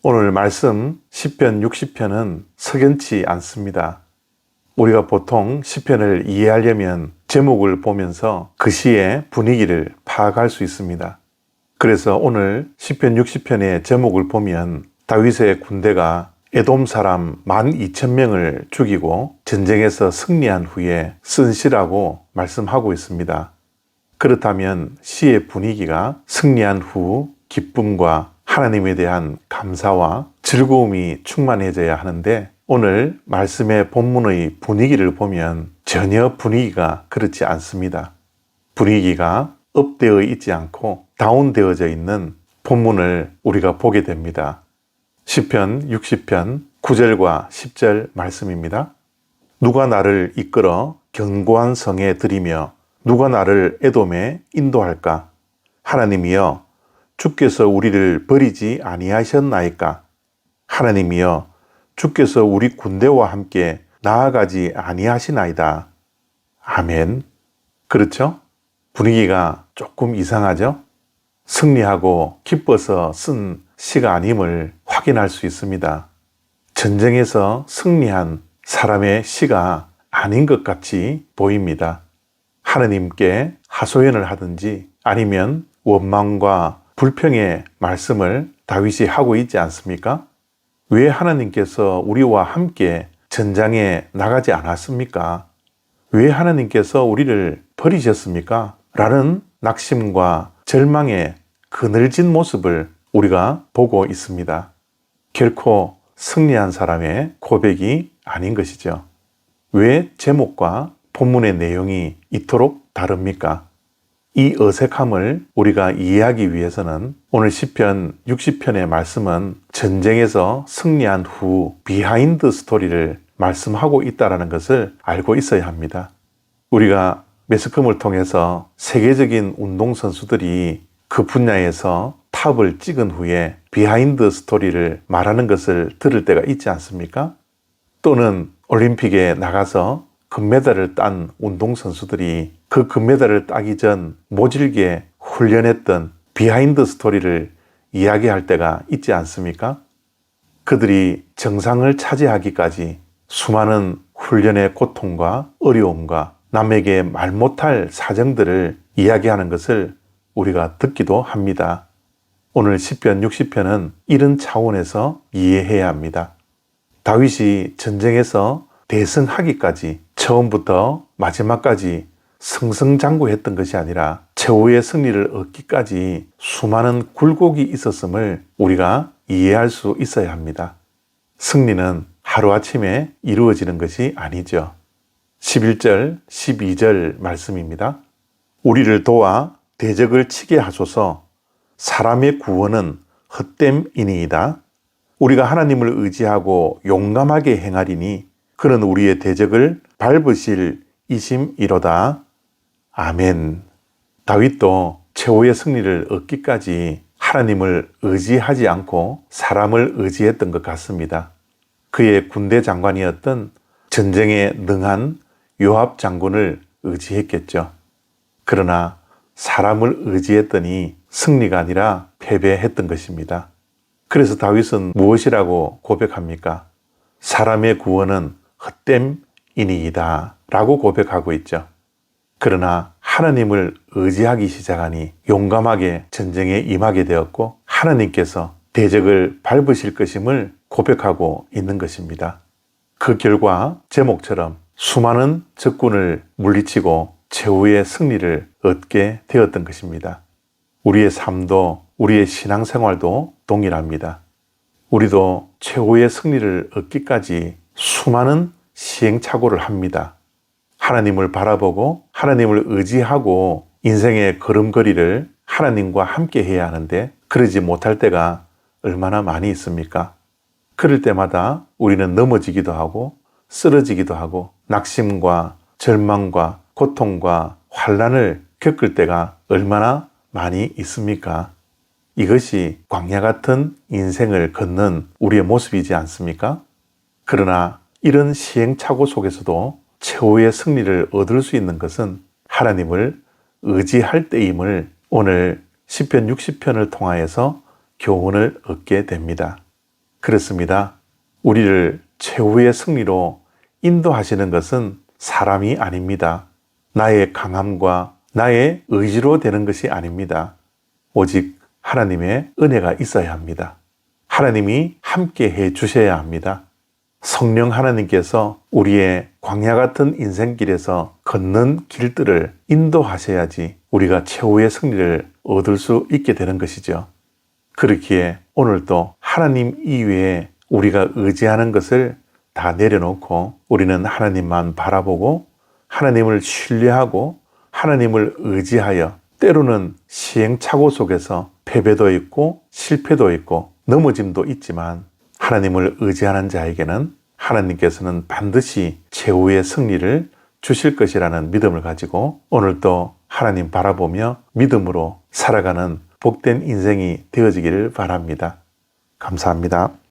오늘 말씀 시편 60편은 석연치 않습니다. 우리가 보통 시편을 이해하려면 제목을 보면서 그 시의 분위기를 파악할 수 있습니다. 그래서 오늘 시편 60편의 제목을 보면 다윗의 군대가 에돔 사람 12,000명을 죽이고 전쟁에서 승리한 후에 쓴 시라고 말씀하고 있습니다. 그렇다면 시의 분위기가 승리한 후 기쁨과 하나님에 대한 감사와 즐거움이 충만해져야 하는데 오늘 말씀의 본문의 분위기를 보면 전혀 분위기가 그렇지 않습니다. 분위기가 업되어 있지 않고 다운되어져 있는 본문을 우리가 보게 됩니다. 시편 60편 9절과 10절 말씀입니다. 누가 나를 이끌어 견고한 성에 들이며 누가 나를 에돔에 인도할까? 하나님이여 주께서 우리를 버리지 아니하셨나이까? 하나님이여 주께서 우리 군대와 함께 나아가지 아니하시나이다. 아멘. 그렇죠? 분위기가 조금 이상하죠? 승리하고 기뻐서 쓴 시가 아님을 확인할 수 있습니다. 전쟁에서 승리한 사람의 시가 아닌 것 같이 보입니다. 하나님께 하소연을 하든지 아니면 원망과 불평의 말씀을 다윗이 하고 있지 않습니까? 왜 하나님께서 우리와 함께 전장에 나가지 않았습니까? 왜 하나님께서 우리를 버리셨습니까? 라는 낙심과 절망의 그늘진 모습을 우리가 보고 있습니다. 결코 승리한 사람의 고백이 아닌 것이죠. 왜 제목과 본문의 내용이 이토록 다릅니까? 이 어색함을 우리가 이해하기 위해서는 오늘 시편 60편의 말씀은 전쟁에서 승리한 후 비하인드 스토리를 말씀하고 있다는 것을 알고 있어야 합니다. 우리가 매스컴을 통해서 세계적인 운동선수들이 그 분야에서 탑을 찍은 후에 비하인드 스토리를 말하는 것을 들을 때가 있지 않습니까? 또는 올림픽에 나가서 금메달을 딴 운동선수들이 그 금메달을 따기 전 모질게 훈련했던 비하인드 스토리를 이야기할 때가 있지 않습니까? 그들이 정상을 차지하기까지 수많은 훈련의 고통과 어려움과 남에게 말 못할 사정들을 이야기하는 것을 우리가 듣기도 합니다. 오늘 시편 60편은 이런 차원에서 이해해야 합니다. 다윗이 전쟁에서 대승하기까지 처음부터 마지막까지 승승장구했던 것이 아니라 최후의 승리를 얻기까지 수많은 굴곡이 있었음을 우리가 이해할 수 있어야 합니다. 승리는 하루아침에 이루어지는 것이 아니죠. 11절, 12절 말씀입니다. 우리를 도와 대적을 치게 하소서. 사람의 구원은 헛됨이니이다. 우리가 하나님을 의지하고 용감하게 행하리니 그는 우리의 대적을 밟으실 이심이로다. 아멘. 다윗도 최후의 승리를 얻기까지 하나님을 의지하지 않고 사람을 의지했던 것 같습니다. 그의 군대 장관이었던 전쟁에 능한 요압 장군을 의지했겠죠. 그러나 사람을 의지했더니 승리가 아니라 패배했던 것입니다. 그래서 다윗은 무엇이라고 고백합니까? 사람의 구원은 헛됨이니이다 라고 고백하고 있죠. 그러나 하나님을 의지하기 시작하니 용감하게 전쟁에 임하게 되었고 하나님께서 대적을 밟으실 것임을 고백하고 있는 것입니다. 그 결과 제목처럼 수많은 적군을 물리치고 최후의 승리를 얻게 되었던 것입니다. 우리의 삶도 우리의 신앙생활도 동일합니다. 우리도 최후의 승리를 얻기까지 수많은 시행착오를 합니다. 하나님을 바라보고 하나님을 의지하고 인생의 걸음걸이를 하나님과 함께 해야 하는데 그러지 못할 때가 얼마나 많이 있습니까? 그럴 때마다 우리는 넘어지기도 하고 쓰러지기도 하고 낙심과 절망과 고통과 환난을 겪을 때가 얼마나 많이 있습니까? 이것이 광야 같은 인생을 걷는 우리의 모습이지 않습니까? 그러나 이런 시행착오 속에서도 최후의 승리를 얻을 수 있는 것은 하나님을 의지할 때임을 오늘 시편 60편을 통하여서 교훈을 얻게 됩니다. 그렇습니다. 우리를 최후의 승리로 인도하시는 것은 사람이 아닙니다. 나의 강함과 나의 의지로 되는 것이 아닙니다. 오직 하나님의 은혜가 있어야 합니다. 하나님이 함께 해 주셔야 합니다. 성령 하나님께서 우리의 광야 같은 인생길에서 걷는 길들을 인도하셔야지 우리가 최후의 승리를 얻을 수 있게 되는 것이죠. 그렇기에 오늘도 하나님 이외에 우리가 의지하는 것을 다 내려놓고 우리는 하나님만 바라보고 하나님을 신뢰하고 하나님을 의지하여 때로는 시행착오 속에서 패배도 있고 실패도 있고 넘어짐도 있지만 하나님을 의지하는 자에게는 하나님께서는 반드시 최후의 승리를 주실 것이라는 믿음을 가지고 오늘도 하나님 바라보며 믿음으로 살아가는 복된 인생이 되어지기를 바랍니다. 감사합니다.